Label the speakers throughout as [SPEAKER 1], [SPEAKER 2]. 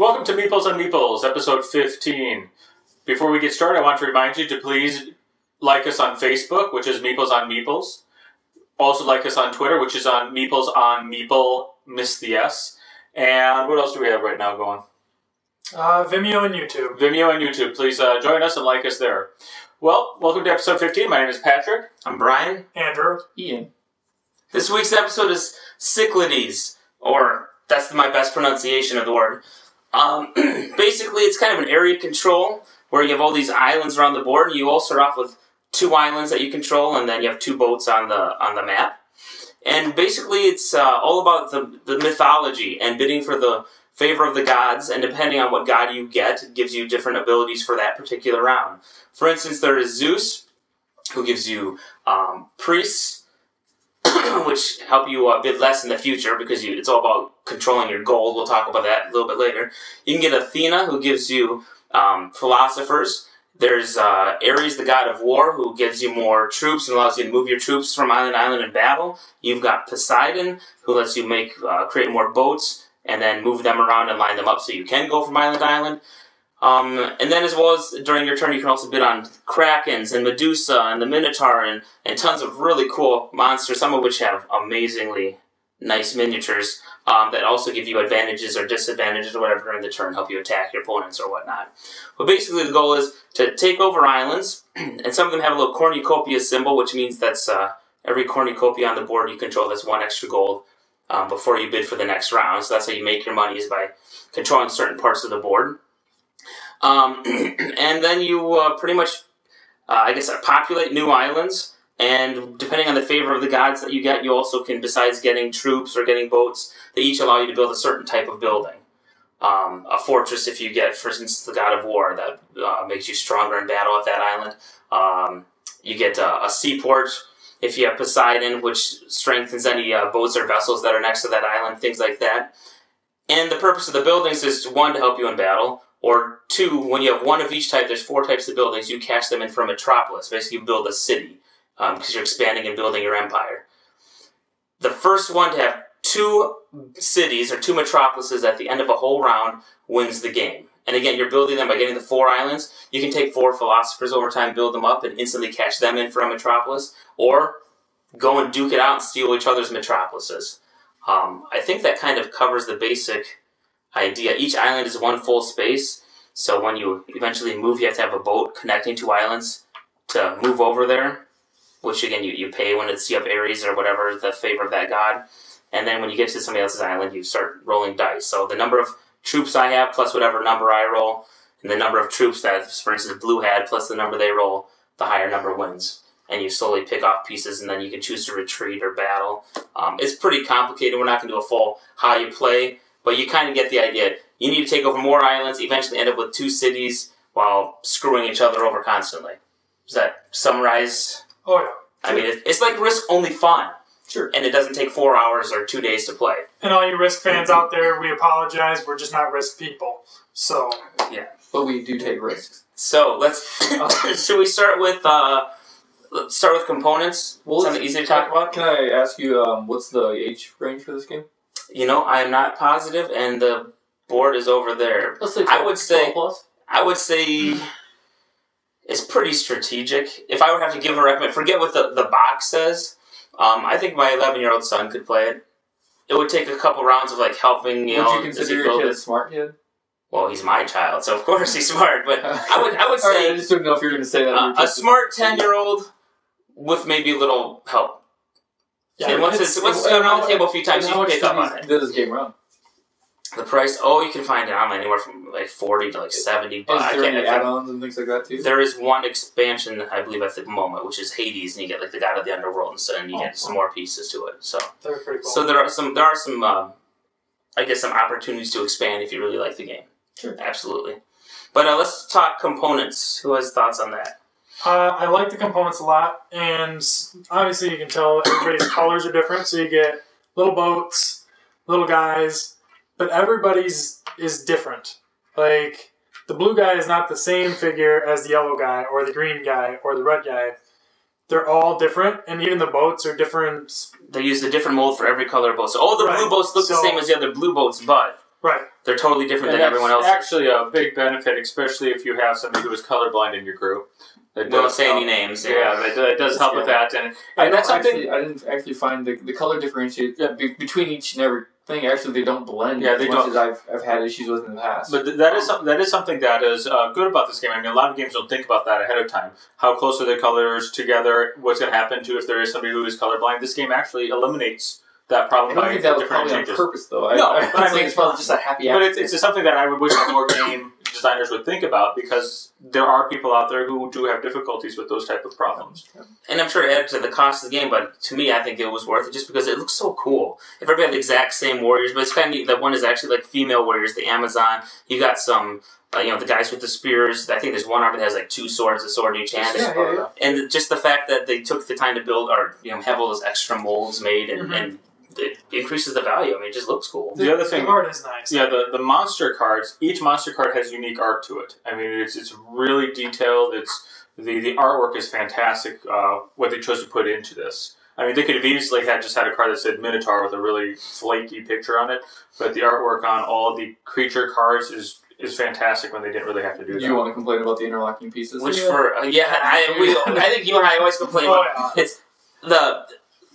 [SPEAKER 1] Welcome to Meeples on Meeples, episode 15. Before we get started, I want to remind you to please like us on Facebook, which is Meeples on Meeples. Also like us on Twitter, which is on Meeples on Meeple, miss the S. And what else do we have right now going?
[SPEAKER 2] Vimeo and YouTube.
[SPEAKER 1] Vimeo and YouTube. Please join us and like us there. Well, welcome to episode 15. My name is Patrick.
[SPEAKER 3] I'm Brian.
[SPEAKER 2] Andrew.
[SPEAKER 3] Ian. This week's episode is Cyclades, or that's my best pronunciation of the word. Basically, it's kind of an area control where you have all these islands around the board, and you all start off with 2 islands that you control, and then you have 2 boats on the map. And basically, it's all about the mythology and bidding for the favor of the gods, and depending on what god you get, it gives you different abilities for that particular round. For instance, there is Zeus, who gives you priests, which help you bid less in the future because it's all about controlling your gold. We'll talk about that a little bit later. You can get Athena, who gives you philosophers. There's Ares, the god of war, who gives you more troops and allows you to move your troops from island to island in battle. You've got Poseidon, who lets you create more boats and then move them around and line them up so you can go from island to island. And then as well as during your turn, you can also bid on Krakens and Medusa and the Minotaur and tons of really cool monsters, some of which have amazingly nice miniatures that also give you advantages or disadvantages or whatever during the turn, help you attack your opponents or whatnot. But basically the goal is to take over islands, and some of them have a little cornucopia symbol, which means that's every cornucopia on the board you control, that's 1 extra gold before you bid for the next round. So that's how you make your money, is by controlling certain parts of the board. And then you pretty much, populate new islands, and depending on the favor of the gods that you get, you also can, besides getting troops or getting boats, they each allow you to build a certain type of building. A fortress, if you get, for instance, the god of war, that makes you stronger in battle at that island. You get a seaport if you have Poseidon, which strengthens any boats or vessels that are next to that island, things like that. And the purpose of the buildings is, 1, to help you in battle, or 2, when you have 1 of each type, there's 4 types of buildings, you cash them in for a metropolis. Basically, you build a city, because you're expanding and building your empire. The first one to have 2 cities, or 2 metropolises at the end of a whole round, wins the game. And again, you're building them by getting the 4 islands. You can take 4 philosophers over time, build them up, and instantly cash them in for a metropolis, or go and duke it out and steal each other's metropolises. I think that kind of covers the basic idea. Each island is 1 full space, so when you eventually move, you have to have a boat connecting 2 islands to move over there, which again, you pay when it's, you have Ares or whatever, the favor of that god. And then when you get to somebody else's island, you start rolling dice. So the number of troops I have, plus whatever number I roll, and the number of troops that, for instance, Blue had, plus the number they roll, the higher number wins. And you slowly pick off pieces, and then you can choose to retreat or battle. It's pretty complicated. We're not going to do a full how you play, but you kind of get the idea. You need to take over more islands, eventually end up with 2 cities while screwing each other over constantly. Does that summarize?
[SPEAKER 2] Oh, yeah.
[SPEAKER 3] I mean, it's like Risk-only fun.
[SPEAKER 2] Sure.
[SPEAKER 3] And it doesn't take 4 hours or 2 days to play.
[SPEAKER 2] And all you Risk fans out there, we apologize. We're just not Risk people. So.
[SPEAKER 3] Yeah.
[SPEAKER 4] But we do take risks.
[SPEAKER 3] So, let's... should we start with... let's start with components.
[SPEAKER 4] Well,
[SPEAKER 3] something easy to talk about.
[SPEAKER 4] Can I ask you, what's the age range for this game?
[SPEAKER 3] You know, I am not positive, and the board is over there.
[SPEAKER 4] Let's say 12, 12 plus.
[SPEAKER 3] I would say it's pretty strategic. If I would have to give a recommend, forget what the box says. I think my 11-year-old son could play it. It would take a couple rounds of helping.
[SPEAKER 4] Would you consider your kid a smart kid?
[SPEAKER 3] Well, he's my child, so of course he's smart. But I would say
[SPEAKER 4] right, I just didn't know if you were going to say that.
[SPEAKER 3] A smart 10-year-old with maybe a little help.
[SPEAKER 4] Yeah,
[SPEAKER 3] and once it's gone around the table a few times, you can pick up on it.
[SPEAKER 4] Does this game run?
[SPEAKER 3] The price, you can find it online anywhere from like $40 to like $70.
[SPEAKER 4] Is there any add-ons and things like that too?
[SPEAKER 3] There is 1 expansion, I believe, at the moment, which is Hades, and you get like the god of the underworld and you get some more pieces to it. So
[SPEAKER 2] they're pretty cool.
[SPEAKER 3] So there are some I guess some opportunities to expand if you really like the game.
[SPEAKER 4] Sure,
[SPEAKER 3] absolutely. But let's talk components. Who has thoughts on that?
[SPEAKER 2] I like the components a lot, and obviously you can tell everybody's colors are different. So you get little boats, little guys. But everybody's is different. Like, the blue guy is not the same figure as the yellow guy, or the green guy, or the red guy. They're all different, and even the boats are different.
[SPEAKER 3] They use a different mold for every color boat. So all the blue boats look the same as the other blue boats, but
[SPEAKER 2] Right.
[SPEAKER 3] They're totally different
[SPEAKER 1] And
[SPEAKER 3] than everyone else.
[SPEAKER 1] Actually, a big benefit, especially if you have somebody who is colorblind in your group.
[SPEAKER 3] Don't say any names.
[SPEAKER 1] Yeah, it does help with that, and that's something.
[SPEAKER 4] I didn't actually find the color differentiate between each and every thing. Actually, they don't blend as much as I've had issues with in the past.
[SPEAKER 1] But that is something that is good about this game. I mean, a lot of games don't think about that ahead of time. How close are the colors together? What's going to happen to if there is somebody who is colorblind? This game actually eliminates that problem.
[SPEAKER 4] I don't think that was probably on purpose, though. I mean, it's probably just a happy accident.
[SPEAKER 1] But it's something that I would wish that more game designers would think about, because there are people out there who do have difficulties with those type of problems.
[SPEAKER 3] And I'm sure it added to the cost of the game, but to me, I think it was worth it just because it looks so cool. If everybody had the exact same warriors, but it's kind of neat that one is actually like female warriors, the Amazon. You got some, the guys with the spears. I think there's one army that has like 2 swords, a sword in each hand.
[SPEAKER 4] Yeah.
[SPEAKER 3] And just the fact that they took the time to build or have all those extra molds made and it increases the value. I mean, it just looks cool.
[SPEAKER 1] The other thing,
[SPEAKER 2] the art is nice.
[SPEAKER 1] Yeah, the monster cards. Each monster card has unique art to it. I mean, it's really detailed. It's the artwork is fantastic. What they chose to put into this. I mean, they could have easily had a card that said Minotaur with a really flaky picture on it, but the artwork on all the creature cards is fantastic when they didn't really have to do that.
[SPEAKER 4] Do you want to complain about the interlocking pieces?
[SPEAKER 3] Which I think you and I always complain about. It's the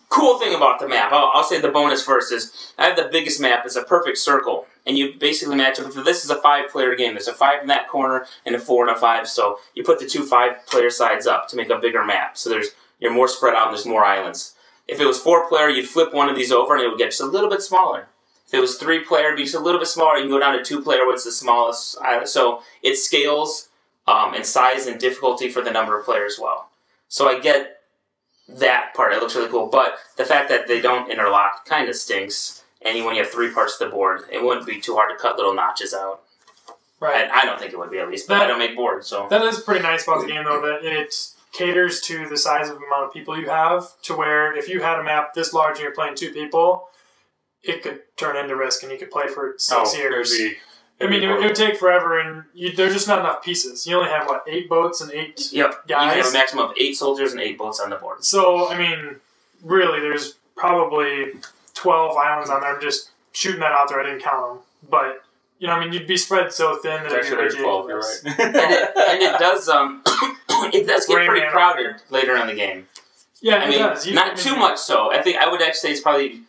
[SPEAKER 3] cool thing about the map. I'll say the bonus first is I have the biggest map. It's a perfect circle, and you basically match up. This is a 5-player game. There's a 5 in that corner and a 4 and a 5. So you put the 2 5-player sides up to make a bigger map. So you're more spread out and there's more islands. If it was 4-player, you'd flip one of these over and it would get just a little bit smaller. If it was 3-player, it'd be just a little bit smaller. You can go down to 2-player, where it's the smallest island. So it scales in size and difficulty for the number of players as well. So I get that part. It looks really cool. But the fact that they don't interlock kind of stinks. And when you have 3 parts of the board, it wouldn't be too hard to cut little notches out.
[SPEAKER 2] Right.
[SPEAKER 3] I don't think it would be, at least, but I don't make boards, so.
[SPEAKER 2] That is pretty nice about the game, though, that it caters to the size of the amount of people you have, to where if you had a map this large and you're playing 2 people, it could turn into Risk, and you could play for 6 years. It would take forever, and there's just not enough pieces. You only have, 8 boats and 8 guys?
[SPEAKER 3] You have a maximum of 8 soldiers and 8 boats on the board.
[SPEAKER 2] So, I mean, really, there's probably 12 islands on there. I'm just shooting that out there. I didn't count them. But, you'd be spread so thin that
[SPEAKER 1] actually there's 12, you're right.
[SPEAKER 3] and it does get pretty crowded later in the game.
[SPEAKER 2] Yeah, it does.
[SPEAKER 3] Not too much so. I would actually say it's probably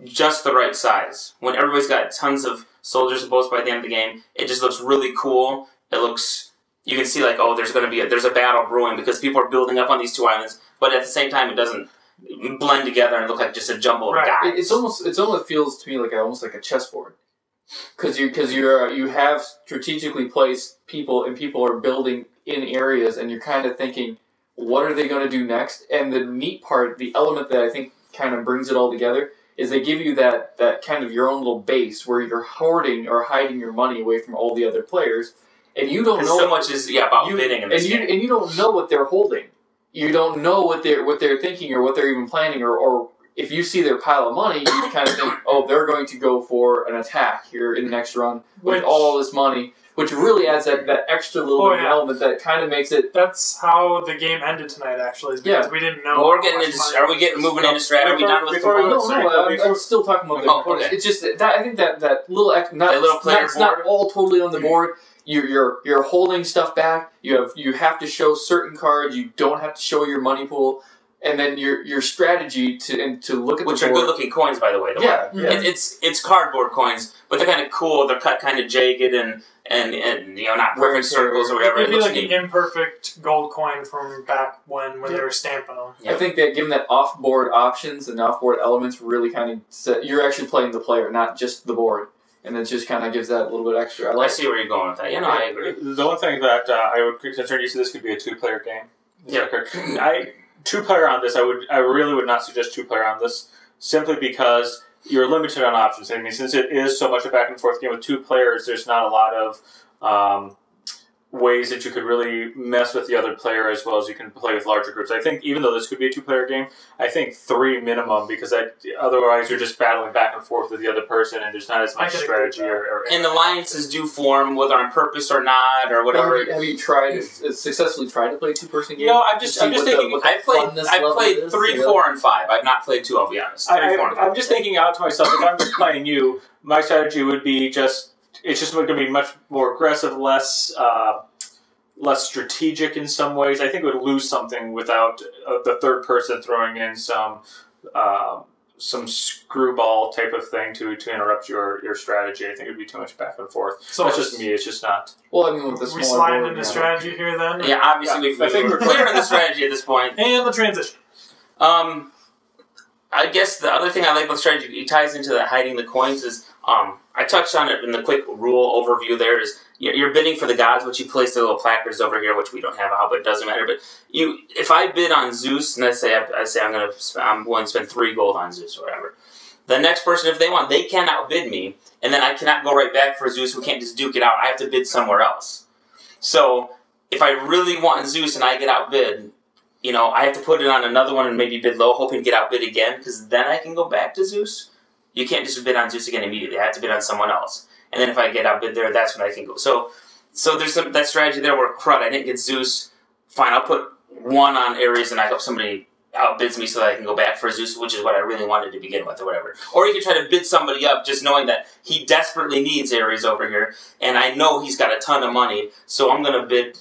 [SPEAKER 3] just the right size. When everybody's got tons of soldiers and boats by the end of the game, it just looks really cool. You can see there's a battle brewing because people are building up on these 2 islands, but at the same time it doesn't blend together and look like just a jumble of guys.
[SPEAKER 4] It almost feels to me like a chessboard, because you have strategically placed people, and people are building in areas, and you're kind of thinking, what are they going to do next? And the neat part, the element that I think kind of brings it all together, is they give you that kind of your own little base where you're hoarding or hiding your money away from all the other players, and you don't know.
[SPEAKER 3] So much is about bidding in this game.
[SPEAKER 4] And you don't know what they're holding. You don't know what they're thinking or what they're even planning, or if you see their pile of money, you kind of think, oh, they're going to go for an attack here in the next run with all this money, which really adds that extra little element that kind of makes it.
[SPEAKER 2] That's how the game ended tonight, actually, is because we didn't know.
[SPEAKER 3] Well, we're getting into. Are we moving into strategy? Are we done with the
[SPEAKER 4] I'm still talking about the components. It's just that I think that little
[SPEAKER 3] little player
[SPEAKER 4] it's not all totally on the board. You're holding stuff back. You have to show certain cards. You don't have to show your money pool. And then your strategy to look at
[SPEAKER 3] which
[SPEAKER 4] the board.
[SPEAKER 3] are good looking coins, by the way. It's cardboard coins, but they're kind of cool. They're cut kind of jagged and not perfect circles or whatever.
[SPEAKER 2] It'd be like an imperfect gold coin from back when they were stamping them.
[SPEAKER 4] Yeah. I think that given that off-board options and off-board elements really kind of you're actually playing the player, not just the board. And it just kind of gives that a little bit extra.
[SPEAKER 3] I see where you're going with that. I agree.
[SPEAKER 1] The one thing that I would concern you, so this could be a 2-player game.
[SPEAKER 3] Yeah.
[SPEAKER 1] 2-player on this, I really would not suggest 2-player on this, simply because you're limited on options. I mean, since it is so much a back and forth game with 2 players, there's not a lot of ways that you could really mess with the other player as well as you can play with larger groups. I think even though this could be a 2-player game, I think 3 minimum, because otherwise you're just battling back and forth with the other person and there's not as much strategy.
[SPEAKER 3] And alliances do form, whether on purpose or not, or whatever.
[SPEAKER 4] Have you successfully tried to play a 2-person game?
[SPEAKER 1] No, I'm just thinking.
[SPEAKER 3] I've played 3, 4, and 5. I've not played 2. I'll be honest. 3, 4, and 5.
[SPEAKER 1] I'm just thinking out to myself. If I'm just playing you, my strategy would be it's just going to be much more aggressive, less strategic in some ways. I think it would lose something without the third person throwing in some screwball type of thing to interrupt your strategy. I think it would be too much back and forth. So that's just me. It's just not.
[SPEAKER 4] Well, I mean, with the
[SPEAKER 2] we slide into strategy here then.
[SPEAKER 3] Yeah, obviously I think we're clear on the strategy at this point.
[SPEAKER 2] And the transition.
[SPEAKER 3] I guess the other thing I like about strategy, it ties into the hiding the coins, is I touched on it in the quick rule overview there, is you're bidding for the gods, which you place the little placards over here, which we don't have out, but it doesn't matter. But if I bid on Zeus, and I say I'm willing to spend 3 gold on Zeus or whatever, the next person, if they want, they can outbid me, and then I cannot go right back for Zeus. We can't just duke it out. I have to bid somewhere else. So if I really want Zeus and I get outbid, I have to put it on another one and maybe bid low, hoping to get outbid again, because then I can go back to Zeus. You can't just bid on Zeus again immediately. I have to bid on someone else. And then if I get outbid there, that's when I can go. So there's that strategy there where, crud, I didn't get Zeus. Fine, I'll put 1 on Ares and I hope somebody outbids me so that I can go back for Zeus, which is what I really wanted to begin with or whatever. Or you can try to bid somebody up just knowing that he desperately needs Ares over here, and I know he's got a ton of money, so I'm going to bid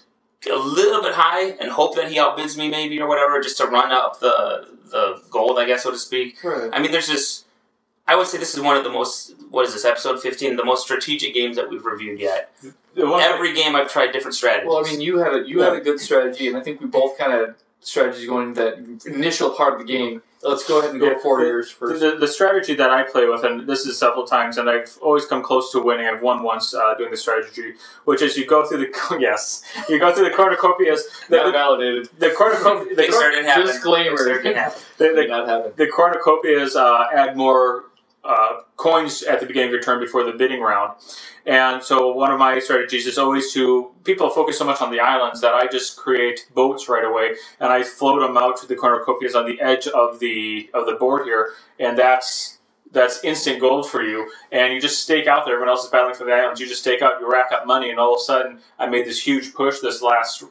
[SPEAKER 3] a little bit high and hope that he outbids me maybe or whatever, just to run up the gold, I guess, so to speak.
[SPEAKER 4] Right.
[SPEAKER 3] I mean, I would say this is one of the most, what is this, episode 15, the most strategic games that we've reviewed yet. Every game I've tried different strategies.
[SPEAKER 4] Well, I mean, you had a good strategy, and I think we both kind of had strategies going that initial part of the game. Let's go ahead and go for yours first.
[SPEAKER 1] The strategy that I play with, and this is several times, and I've always come close to winning. I've won once doing the strategy, which is you go through the cornucopias.
[SPEAKER 4] Not validated.
[SPEAKER 1] The cornucopias.
[SPEAKER 4] Disclaimer.
[SPEAKER 1] The cornucopias add more coins at the beginning of your turn before the bidding round. And so one of my strategies is always people focus so much on the islands that I just create boats right away, and I float them out to the cornucopias on the edge of the board here, and that's instant gold for you. And you just stake out there. Everyone else is battling for the islands. You just stake out, you rack up money, and all of a sudden I made this huge push this last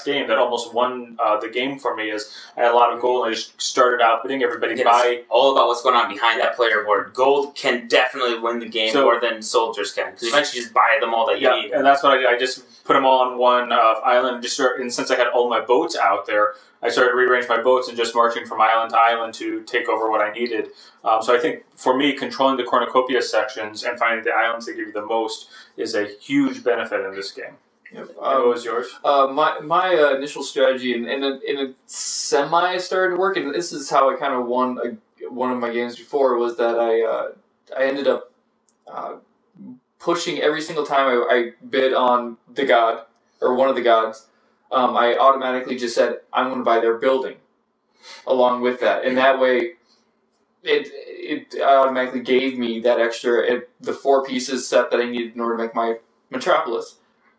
[SPEAKER 1] game that almost won the game for me. Is I had a lot of gold. I just started outbidding everybody.
[SPEAKER 3] It's all about what's going on behind that player board. Gold can definitely win the game more than soldiers can, because eventually you just buy them all that you need.
[SPEAKER 1] And that's what I did. I just put them all on one island. And since I had all my boats out there, I started to rearrange my boats and just marching from island to island to take over what I needed. So I think for me, controlling the cornucopia sections and finding the islands that give you the most is a huge benefit in this game.
[SPEAKER 4] Yep.
[SPEAKER 1] What was yours?
[SPEAKER 4] My initial strategy, and a semi started working. This is how I kind of won one of my games before. Was that I ended up pushing every single time I bid on the god or one of the gods. I automatically just said I'm going to buy their building along with that, and that way it automatically gave me that extra the 4 pieces set that I needed in order to make my metropolis.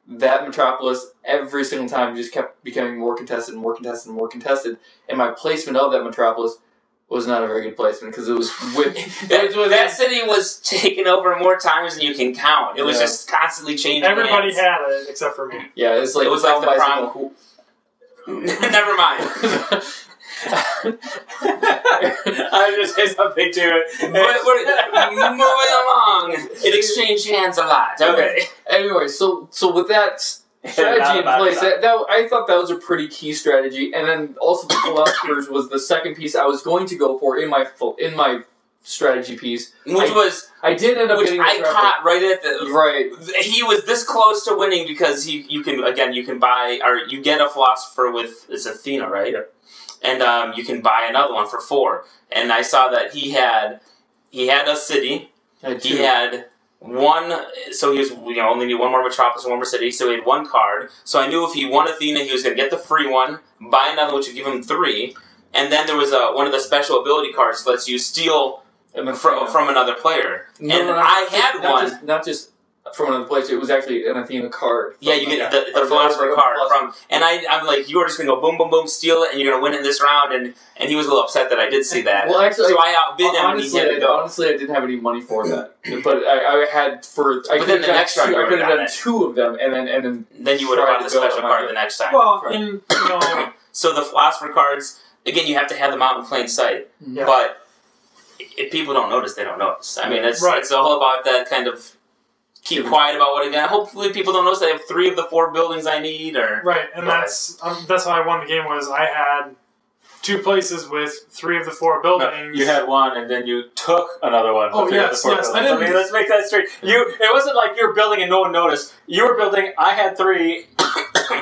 [SPEAKER 4] That metropolis every single time just kept becoming more contested and more contested and more contested, and my placement of that metropolis was not a very good placement because it was with
[SPEAKER 3] that city was taken over more times than you can count. It was just constantly changing.
[SPEAKER 2] Everybody had it except for me.
[SPEAKER 4] Yeah, it was like
[SPEAKER 3] the prom. Never mind.
[SPEAKER 1] I was going to say something to it.
[SPEAKER 3] Moving along. It exchanged hands a lot. Okay.
[SPEAKER 4] Anyway, so with that strategy in place, I thought that was a pretty key strategy. And then also the philosophers was the second piece I was going to go for in my strategy piece, I did end up getting
[SPEAKER 3] caught right at the
[SPEAKER 4] right.
[SPEAKER 3] He was this close to winning because you can buy, or you get a philosopher with, it's Athena, right?
[SPEAKER 1] Yep.
[SPEAKER 3] And you can buy another one for 4. And I saw that he had a city. He had one, so he was only need one more metropolis and one more city. So he had 1 card. So I knew if he won Athena, he was going to get the free one, buy another, which would give him 3. And then there was one of the special ability cards that lets you steal from another player. I had one.
[SPEAKER 4] Not just from another place. It was actually an Athena card.
[SPEAKER 3] Yeah, you get the philosopher card from, and I'm like, you were just gonna go boom, boom, boom, steal it, and you're gonna win in this round, and he was a little upset that I did see that.
[SPEAKER 4] Well, actually,
[SPEAKER 3] so I outbid him, and he had to go.
[SPEAKER 4] Honestly, I didn't have any money for that, but I had for.
[SPEAKER 3] But then the next round,
[SPEAKER 4] I could have done 2 of them, and then
[SPEAKER 3] you would have bought the special card the next time.
[SPEAKER 2] Well,
[SPEAKER 4] right.
[SPEAKER 2] and you know,
[SPEAKER 3] so the philosopher cards, again, you have to have them out in plain sight, but if people don't notice, they don't notice. I mean, it's all about that kind of. Keep quiet about what I got. Hopefully, people don't notice I have 3 of the 4 buildings I need. Or
[SPEAKER 2] right, and that's how I won the game. Was I had 2 places with 3 of the 4 buildings.
[SPEAKER 1] No, you had 1, and then you took another one.
[SPEAKER 2] Oh yes, yes.
[SPEAKER 1] I mean, let's make that straight. It wasn't like you were building and no one noticed. You were building. I had 3,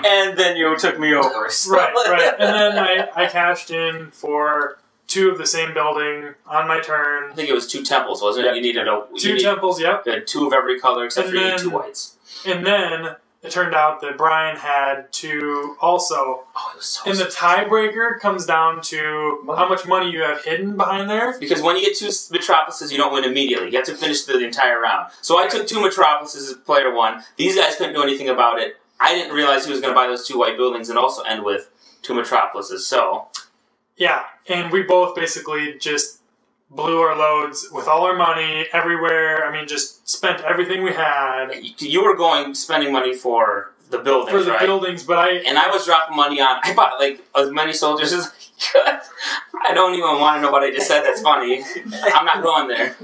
[SPEAKER 1] and then you took me over. So.
[SPEAKER 2] Right. And then I cashed in for 2 of the same building on my turn.
[SPEAKER 3] I think it was 2 temples, wasn't it?
[SPEAKER 1] Yep.
[SPEAKER 3] You needed
[SPEAKER 2] 2 temples, yep.
[SPEAKER 3] You had 2 of every color except for you need 2 whites.
[SPEAKER 2] And then it turned out that Brian had 2 also.
[SPEAKER 3] Oh, it was so
[SPEAKER 2] And the tiebreaker comes down to how much money you have hidden behind there.
[SPEAKER 3] Because when you get 2 metropolises, you don't win immediately. You have to finish the entire round. So I took 2 metropolises as player 1. These guys couldn't do anything about it. I didn't realize he was going to buy those 2 white buildings and also end with 2 metropolises. So...
[SPEAKER 2] yeah, and we both basically just blew our loads with all our money everywhere. I mean, just spent everything we had.
[SPEAKER 3] You were spending money for the buildings,
[SPEAKER 2] for the buildings, but
[SPEAKER 3] I was dropping money on. I bought like as many soldiers as I could. I don't even want to know what I just said. That's funny. I'm not going there.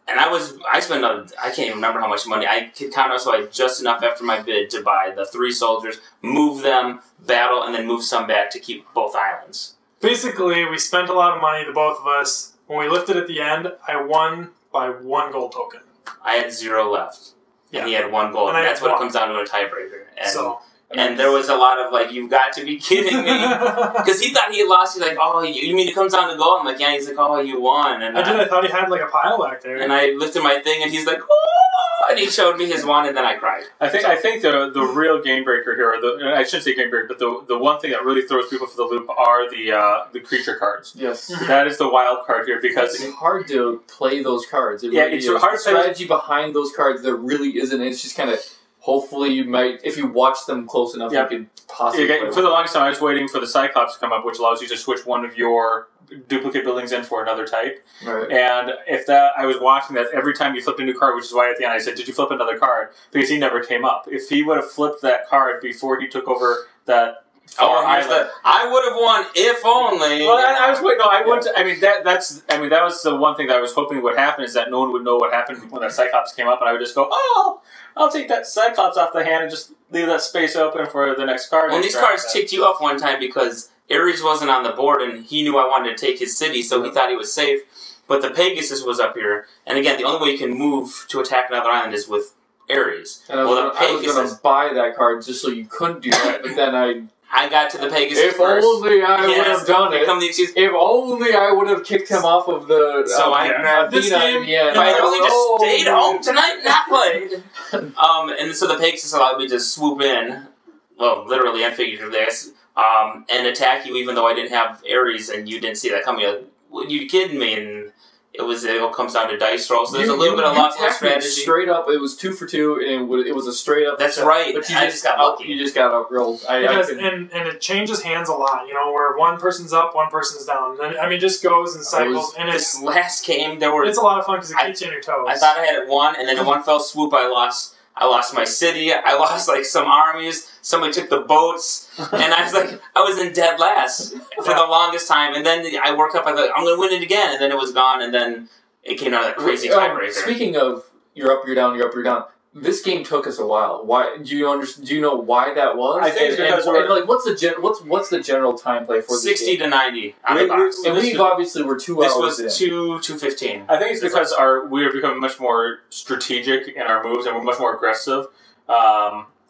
[SPEAKER 3] And I spent I can't even remember how much money. I could count out, so I had just enough after my bid to buy the 3 soldiers, move them, battle, and then move some back to keep both islands.
[SPEAKER 2] Basically, we spent a lot of money, the both of us. When we lifted at the end, I won by 1 gold token.
[SPEAKER 3] I had 0 left.
[SPEAKER 2] Yeah.
[SPEAKER 3] And he had 1 gold. And that's what it comes down to a tiebreaker. And there was a lot of like, you've got to be kidding me. Because he thought he had lost. He's like, oh, you mean it comes down to gold? I'm like, yeah. He's like, oh, you won. And
[SPEAKER 2] I thought he had like a pile back there.
[SPEAKER 3] And I lifted my thing, and he's like, oh! And he showed me his one, and then I cried.
[SPEAKER 1] I think the real game breaker here, I shouldn't say game breaker, but the one thing that really throws people for the loop are the creature cards.
[SPEAKER 4] Yes.
[SPEAKER 1] That is the wild card here, because
[SPEAKER 4] it's hard to play those cards.
[SPEAKER 1] It's hard to play.
[SPEAKER 4] The strategy behind those cards, there really isn't. It's just kind of... hopefully you might, if you watch them close enough, you could possibly play
[SPEAKER 1] for the longest time, I was waiting for the Cyclops to come up, which allows you to switch one of your duplicate buildings in for another type.
[SPEAKER 4] Right.
[SPEAKER 1] And I was watching that every time you flipped a new card, which is why at the end I said, did you flip another card? Because he never came up. If he would have flipped that card before he took over that...
[SPEAKER 3] I would have won if only.
[SPEAKER 1] Well, I was waiting. No, I wouldn't. I mean, that was the one thing that I was hoping would happen, is that no one would know what happened when that Cyclops came up, and I would just go, oh, I'll take that Cyclops off the hand and just leave that space open for the next card.
[SPEAKER 3] Well, these cards ticked you off one time because Ares wasn't on the board, and he knew I wanted to take his city, so he thought he was safe. But the Pegasus was up here, and again, the only way you can move to attack another island is with Ares.
[SPEAKER 4] And I was going to buy that card just so you couldn't do that, but then
[SPEAKER 3] I got to the Pegasus
[SPEAKER 4] if
[SPEAKER 3] first.
[SPEAKER 4] Only I would have done it.
[SPEAKER 3] The excuse.
[SPEAKER 4] If only I would have kicked him off of the...
[SPEAKER 3] So I grabbed
[SPEAKER 2] this game.
[SPEAKER 3] In the end. If I had only just stayed home tonight and not played. And so the Pegasus allowed me to swoop in, well, literally and figuratively, and attack you, even though I didn't have Ares and you didn't see that coming. Like, what, you kidding me? And it all comes down to dice rolls. So there's a little bit of luck and strategy.
[SPEAKER 4] Straight up, it was 2 for 2, and it was a straight up.
[SPEAKER 3] That's right.
[SPEAKER 4] But
[SPEAKER 3] I just got lucky.
[SPEAKER 4] You just got outrolled.
[SPEAKER 2] And it changes hands a lot. You know, where one person's up, one person's down. And it just goes in cycles. And
[SPEAKER 3] this last game,
[SPEAKER 2] it's a lot of fun because it keeps you on your toes.
[SPEAKER 3] I thought I had it won, and then in one fell swoop, I lost my city. I lost like some armies. Somebody took the boats, and I was in dead last for the longest time. And then I woke up. I thought I'm going to win it again, and then it was gone. And then it came out of that crazy tiebreaker.
[SPEAKER 4] Speaking of you're up, you're down, you're up, you're down. This game took us a while. Why do you know why that was?
[SPEAKER 1] I think it's because
[SPEAKER 4] what's the general time play for
[SPEAKER 3] 60
[SPEAKER 4] this
[SPEAKER 3] to 90 on the box.
[SPEAKER 4] And we obviously were 2 hours.
[SPEAKER 3] This was 2:15.
[SPEAKER 1] I think it's because we are becoming much more strategic in our moves, and we're much more aggressive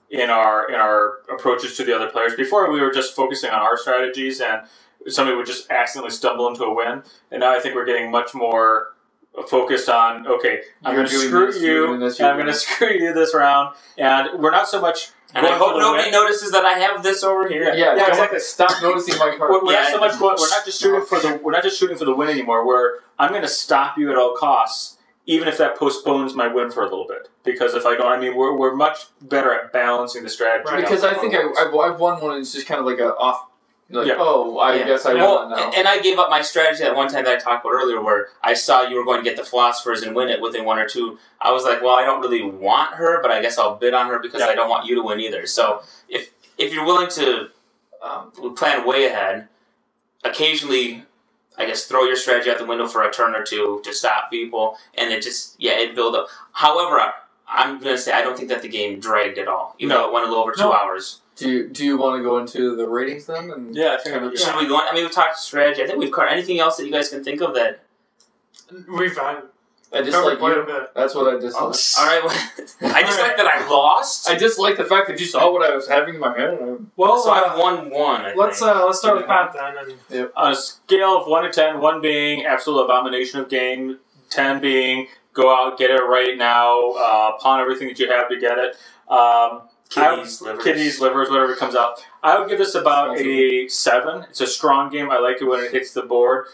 [SPEAKER 1] in our approaches to the other players. Before, we were just focusing on our strategies, and somebody would just accidentally stumble into a win. And now I think we're getting much more focused on, okay, I'm going to screw you, and I'm going to screw you this round, and we're not so much...
[SPEAKER 3] And I hope nobody notices that I have this over here.
[SPEAKER 4] Yeah, exactly. Stop noticing my card.
[SPEAKER 1] We're not so much we're not just shooting for the win anymore. I'm going to stop you at all costs even if that postpones my win for a little bit. Because if I don't, I mean, we're much better at balancing the strategy.
[SPEAKER 2] Right.
[SPEAKER 4] Because I think I've won one and it's just kind of like a off. Like, I guess I won now.
[SPEAKER 3] And I gave up my strategy that one time that I talked about earlier where I saw you were going to get the Philosophers and win it within 1 or 2. I was like, well, I don't really want her, but I guess I'll bid on her because I don't want you to win either. So if you're willing to plan way ahead, occasionally, I guess, throw your strategy out the window for a turn or 2 to stop people, and it build up. However, I'm going to say I don't think that the game dragged at all, even though it went a little over 2 hours.
[SPEAKER 4] Do you want to go into the ratings then? And
[SPEAKER 1] yeah, I think
[SPEAKER 3] should we go on? I mean, we've talked strategy. I think we've covered anything else that you guys can think of that.
[SPEAKER 4] I dislike
[SPEAKER 2] quite
[SPEAKER 4] you.
[SPEAKER 2] a bit.
[SPEAKER 4] That's what I dislike.
[SPEAKER 3] All right, I dislike that I lost.
[SPEAKER 4] I dislike the fact that you saw what I was having in my head.
[SPEAKER 2] Well,
[SPEAKER 3] so I've won 1.
[SPEAKER 2] Let's start with Pat then. And
[SPEAKER 1] on a scale of 1 to 10, 1 being absolute abomination of game, 10 being go out, get it right now, pawn everything that you have to get it. Kidneys, livers, whatever comes out. I would give this about a 7. It's a strong game. I like it when it hits the board.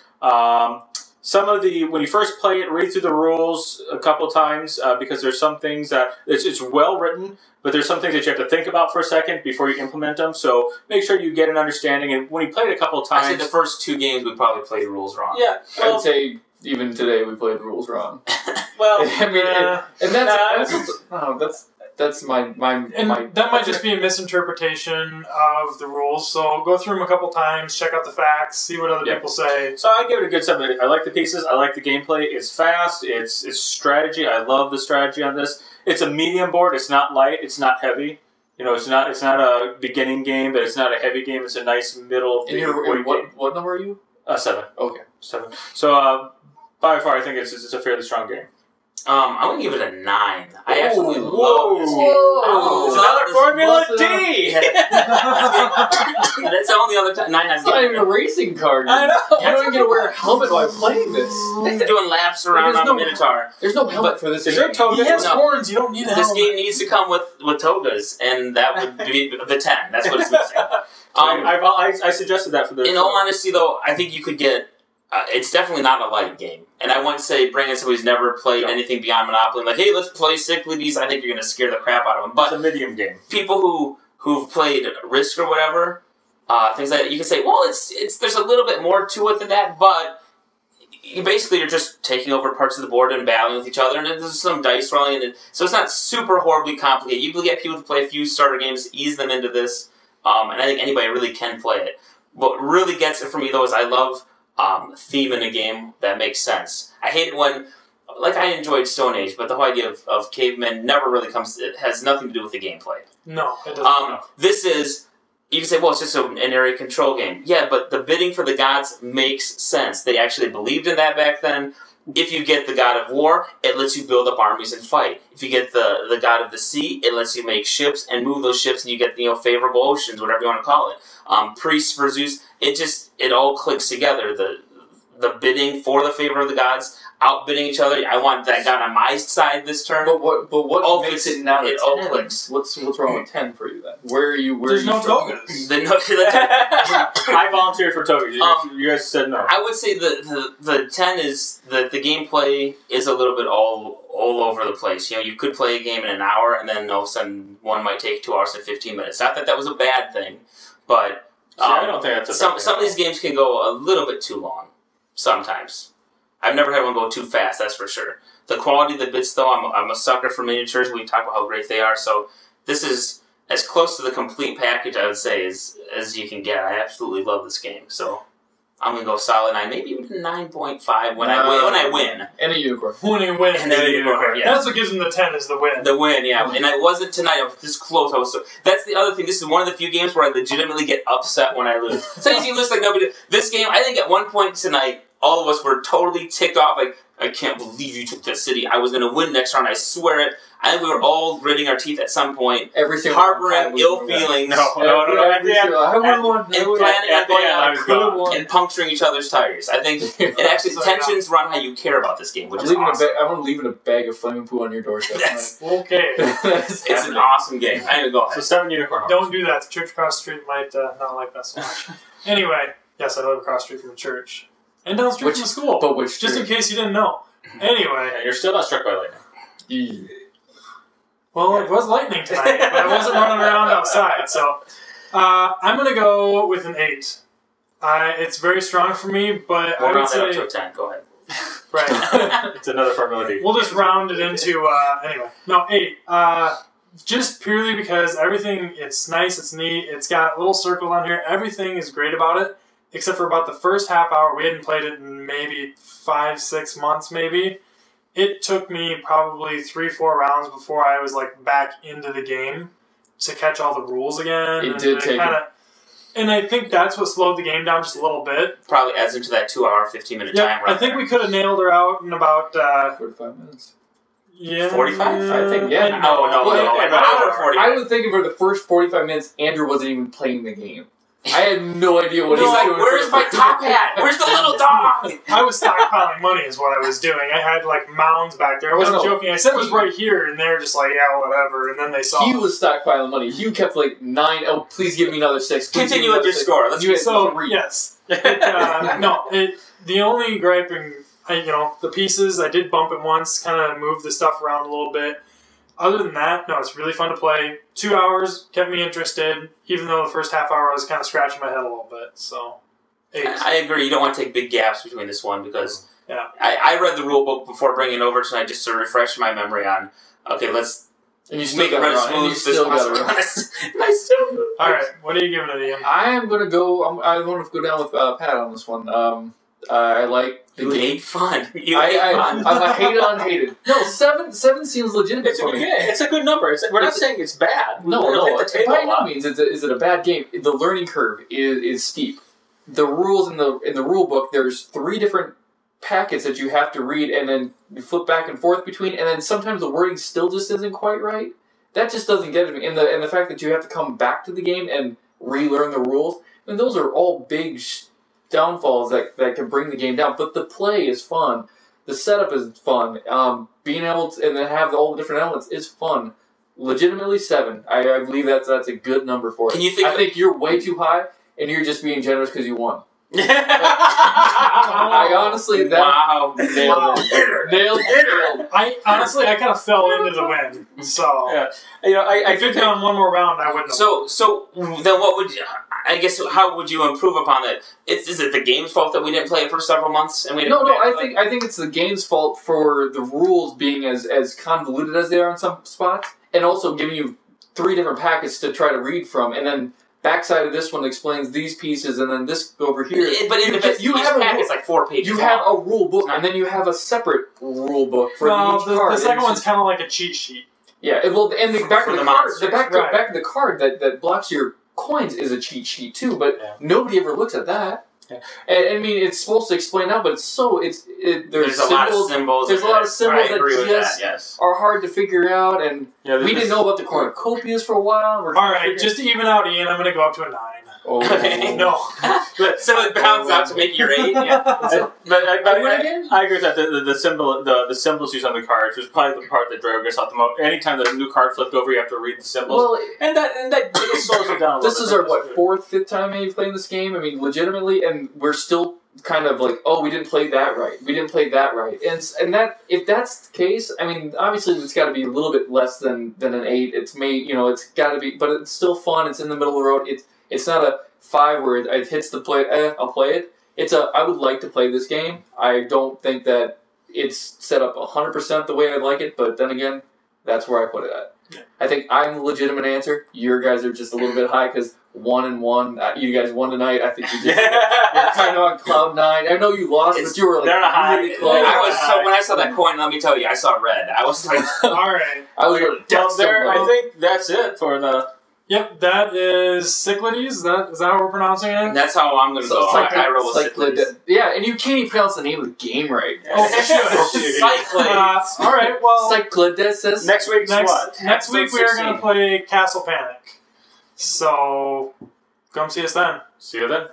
[SPEAKER 1] Some of when you first play it, read through the rules a couple times because there's some things that it's well written, but there's some things that you have to think about for a second before you implement them. So make sure you get an understanding. And when you play it a couple of times,
[SPEAKER 3] I say the first 2 games we probably played the rules wrong.
[SPEAKER 1] Yeah,
[SPEAKER 4] I'd say even today we played the rules wrong.
[SPEAKER 1] Well,
[SPEAKER 4] I mean, that's my
[SPEAKER 2] that might just be a misinterpretation of the rules. So go through them a couple times, check out the facts, see what other people say.
[SPEAKER 1] So I give it a good 7. I like the pieces. I like the gameplay. It's fast. It's strategy. I love the strategy on this. It's a medium board. It's not light. It's not heavy. You know, it's not a beginning game, but it's not a heavy game. It's a nice middle.
[SPEAKER 4] What number are you?
[SPEAKER 1] 7.
[SPEAKER 4] Okay,
[SPEAKER 1] 7. So by far, I think it's a fairly strong game.
[SPEAKER 3] I'm going to give it a 9. I absolutely love this game.
[SPEAKER 1] It's another Formula D!
[SPEAKER 3] That's the only other time. 9
[SPEAKER 4] It's not even a racing car.
[SPEAKER 1] I know.
[SPEAKER 4] You don't even get to wear a helmet while playing this.
[SPEAKER 3] They're doing laps around on a Minotaur.
[SPEAKER 4] There's no helmet for this.
[SPEAKER 1] Is there a toga?
[SPEAKER 2] He has horns. You don't need a helmet.
[SPEAKER 3] This game needs to come with togas, and that would be the 10. That's what it's missing.
[SPEAKER 1] I suggested that for the...
[SPEAKER 3] In all honesty, though, I think you could get... it's definitely not a light game. And I wouldn't say bring in somebody who's never played anything beyond Monopoly. Like, hey, let's play Cyclades. I think you're going to scare the crap out of them. But
[SPEAKER 1] it's a medium game.
[SPEAKER 3] People who've played Risk or whatever, things like that, you can say, well, there's a little bit more to it than that, but you're just taking over parts of the board and battling with each other, and there's some dice rolling, and so it's not super horribly complicated. You can get people to play a few starter games, ease them into this, and I think anybody really can play it. What really gets it for me, though, is I love theme in a game that makes sense. I hate it when, like, I enjoyed Stone Age, but the whole idea of cavemen never really it has nothing to do with the gameplay.
[SPEAKER 2] No, it doesn't.
[SPEAKER 3] This is, you can say, well, it's just an area control game. Yeah, but the bidding for the gods makes sense. They actually believed in that back then. If you get the god of war, it lets you build up armies and fight. If you get the god of the sea, it lets you make ships and move those ships, and you get favorable oceans, whatever you want to call it. Priests for Zeus, it all clicks together. The bidding for the favor of the gods, outbidding each other. I want that god on my side this turn.
[SPEAKER 4] But what makes it not
[SPEAKER 3] it
[SPEAKER 4] 10?
[SPEAKER 3] all clicks.
[SPEAKER 4] What's wrong with 10 for you then? Where are you?
[SPEAKER 2] There's no togas.
[SPEAKER 1] I volunteered for togas. You guys said no.
[SPEAKER 3] I would say the 10 is that the gameplay is a little bit all over the place. You could play a game in an hour, and then all of a sudden one might take 2 hours and 15 minutes. Not that was a bad thing, but
[SPEAKER 1] I don't think that's a bad thing.
[SPEAKER 3] Some of these games can go a little bit too long. Sometimes. I've never had one go too fast, that's for sure. The quality of the bits, though, I'm a sucker for miniatures. We talk about how great they are, so this is as close to the complete package, I would say, as you can get. I absolutely love this game, so I'm going to go solid 9, maybe even 9.5 when I win.
[SPEAKER 4] And a unicorn.
[SPEAKER 2] When you win.
[SPEAKER 3] And then a unicorn, yeah.
[SPEAKER 2] That's what gives them the 10 is the win.
[SPEAKER 3] The win, yeah. And I wasn't tonight. I was this close. That's the other thing. This is one of the few games where I legitimately get upset when I lose. Sometimes you lose like nobody. This game, I think at one point tonight, all of us were totally ticked off. Like, I can't believe you took that city. I was going to win next round. I swear it. I think we were all gritting our teeth at some point, harboring ill feelings.
[SPEAKER 1] No.
[SPEAKER 3] And planning on going out and puncturing each other's tires. I think it actually tensions run how you care about this game, which is awesome.
[SPEAKER 4] I want to leave a bag of flaming poo on your doorstep.
[SPEAKER 2] Okay.
[SPEAKER 3] It's an awesome game. I need to go ahead.
[SPEAKER 1] So 7 unicorn.
[SPEAKER 2] Don't do that. The church across the street might not like that so much. Anyway, yes, I live across the street from the church. And down the street from the school.
[SPEAKER 4] But which
[SPEAKER 2] just in case you didn't know. Anyway.
[SPEAKER 1] And you're still not struck by lightning.
[SPEAKER 2] Well, it was lightning tonight, but I wasn't running around outside, so I'm going to go with an 8. It's very strong for me, but
[SPEAKER 3] We'll
[SPEAKER 2] I would
[SPEAKER 3] round that
[SPEAKER 2] say...
[SPEAKER 3] up to a 10. Go ahead.
[SPEAKER 2] Right.
[SPEAKER 1] It's another formula.
[SPEAKER 2] We'll just round it into, anyway. No, 8. Just purely because everything, it's nice, it's neat, it's got a little circle on here. Everything is great about it, except for about the first half hour. We hadn't played it in maybe 5-6 months, maybe. It took me probably 3-4 rounds before I was like back into the game to catch all the rules again.
[SPEAKER 4] It did take it.
[SPEAKER 2] And I think that's what slowed the game down just a little bit.
[SPEAKER 3] Probably adds into that 2-hour, 15-minute time.
[SPEAKER 2] I think we could have nailed her out in about
[SPEAKER 4] 45 minutes.
[SPEAKER 2] Yeah,
[SPEAKER 3] 45?
[SPEAKER 4] I think, yeah.
[SPEAKER 3] No, an hour 40.
[SPEAKER 4] I was thinking for the first 45 minutes, Andrew wasn't even playing the game. I had no idea what he
[SPEAKER 3] He's
[SPEAKER 4] was
[SPEAKER 3] like,
[SPEAKER 4] doing.
[SPEAKER 3] where's my top hat? Where's the little dog?
[SPEAKER 2] I was stockpiling money is what I was doing. I had like mounds back there. I wasn't joking. I said it was right here, and they're just like, yeah, whatever. And then they saw
[SPEAKER 4] He was stockpiling money. He kept like 9. Oh, please give me another 6.
[SPEAKER 3] Continue with your score. Let's
[SPEAKER 4] You
[SPEAKER 2] so,
[SPEAKER 4] 3.
[SPEAKER 2] yes. The only griping, the pieces, I did bump it once, kind of moved the stuff around a little bit. Other than that, no, it's really fun to play. 2 hours kept me interested, even though the first half hour I was kind of scratching my head a little bit. So, 8.
[SPEAKER 3] I agree. You don't want to take big gaps between this one because
[SPEAKER 2] Yeah.
[SPEAKER 3] I read the rule book before bringing it over tonight just to refresh my memory on, okay, let's
[SPEAKER 4] And you still
[SPEAKER 3] make it
[SPEAKER 4] got
[SPEAKER 3] run
[SPEAKER 4] it
[SPEAKER 3] as
[SPEAKER 4] wrong.
[SPEAKER 3] smooth
[SPEAKER 4] And you
[SPEAKER 3] as
[SPEAKER 4] still got
[SPEAKER 3] possible.
[SPEAKER 4] it wrong.
[SPEAKER 3] And I still...
[SPEAKER 2] Alright, what are you giving it, Ian?
[SPEAKER 4] I am going to go... I want to go down with Pat on this one. I like the
[SPEAKER 3] You
[SPEAKER 4] game.
[SPEAKER 3] hate fun. You hate fun.
[SPEAKER 4] I'm a hate on hated. No, 7 seems legitimate
[SPEAKER 1] It's a,
[SPEAKER 4] for me.
[SPEAKER 1] it's a good number. We're not saying it's bad.
[SPEAKER 4] No,
[SPEAKER 1] We're hit the table
[SPEAKER 4] by
[SPEAKER 1] a
[SPEAKER 4] no
[SPEAKER 1] lot.
[SPEAKER 4] means is it a bad game. The learning curve is steep. The rules in the rule book, there's 3 different packets that you have to read, and then you flip back and forth between, and then sometimes the wording still just isn't quite right. That just doesn't get to me. And the fact that you have to come back to the game and relearn the rules, I mean, those are all big downfalls that can bring the game down. But the play is fun. The setup is fun. Being able to and then have all the different elements is fun. Legitimately 7. I believe that's a good number for it.
[SPEAKER 3] Can you think
[SPEAKER 4] I think you're way too high, and you're just being generous because you won.
[SPEAKER 2] Oh.
[SPEAKER 4] I honestly
[SPEAKER 3] Wow.
[SPEAKER 4] nailed it. Nailed.
[SPEAKER 2] I kind of fell into the win. So,
[SPEAKER 1] Yeah. I
[SPEAKER 2] if you'd gone one more round, I wouldn't have.
[SPEAKER 3] So then what would you... I guess how would you improve upon it? Is it the game's fault that we didn't play it for several months and we didn't?
[SPEAKER 4] No. I think it's the game's fault for the rules being as convoluted as they are in some spots, and also giving you 3 different packets to try to read from, and then backside of this one explains these pieces, and then this over here.
[SPEAKER 3] But in each packet's like 4 pages.
[SPEAKER 4] You have a rule book, and then you have a separate rule book for each card.
[SPEAKER 2] The second one's kind of like a cheat sheet.
[SPEAKER 4] Yeah, and the back of the card,
[SPEAKER 3] monsters.
[SPEAKER 4] back of the card that blocks your coins is a cheat sheet too, but nobody ever looks at that.
[SPEAKER 1] Yeah.
[SPEAKER 4] And I mean, it's supposed to explain out, but there's
[SPEAKER 3] a lot of symbols.
[SPEAKER 4] There's a lot of symbols that just
[SPEAKER 3] yes.
[SPEAKER 4] are hard to figure out, and
[SPEAKER 1] Yeah,
[SPEAKER 4] we didn't know about the cornucopias for a while.
[SPEAKER 2] Alright, just to even out Ian, I'm going to go up to a 9.
[SPEAKER 4] Oh.
[SPEAKER 2] No.
[SPEAKER 3] So it balanced out to make your 8. Yeah.
[SPEAKER 1] But
[SPEAKER 4] again?
[SPEAKER 1] I agree with that. The symbols used on the cards was probably the part that drove us out the most. Anytime that a new card flipped over, you have to read the symbols,
[SPEAKER 4] Well,
[SPEAKER 1] and that slows it down.
[SPEAKER 4] this is our 4th, 5th time maybe playing this game. I mean, legitimately, and we're still kind of like, oh, we didn't play that right. We didn't play that right, and that if that's the case, I mean, obviously it's got to be a little bit less than an 8. It's it's got to be, but it's still fun. It's in the middle of the road. It's not a 5 where it hits the play. I'll play it. I would like to play this game. I don't think that it's set up 100% the way I'd like it, but then again, that's where I put it at.
[SPEAKER 2] Yeah.
[SPEAKER 4] I think I'm the legitimate answer. Your guys are just a little bit high because 1 and 1. You guys won tonight. I think you're kind of on cloud 9. I know you lost, but you were like really close.
[SPEAKER 3] When I saw that coin, let me tell you, I saw red. I was like,
[SPEAKER 2] Alright.
[SPEAKER 4] I was
[SPEAKER 1] I think that's it for the.
[SPEAKER 2] Yep, that is Cyclades. Is that how we're pronouncing it?
[SPEAKER 3] that's how I'm going to go. I roll with Cyclades.
[SPEAKER 4] Yeah, and you can't even pronounce the name of the game right.
[SPEAKER 2] Oh, for sure.
[SPEAKER 3] Cyclades.
[SPEAKER 2] Alright, well,
[SPEAKER 4] Cyclades.
[SPEAKER 1] Next week's what?
[SPEAKER 2] next week we are
[SPEAKER 3] Episode
[SPEAKER 2] going to play Castle Panic. So, come see us then.
[SPEAKER 1] See you then.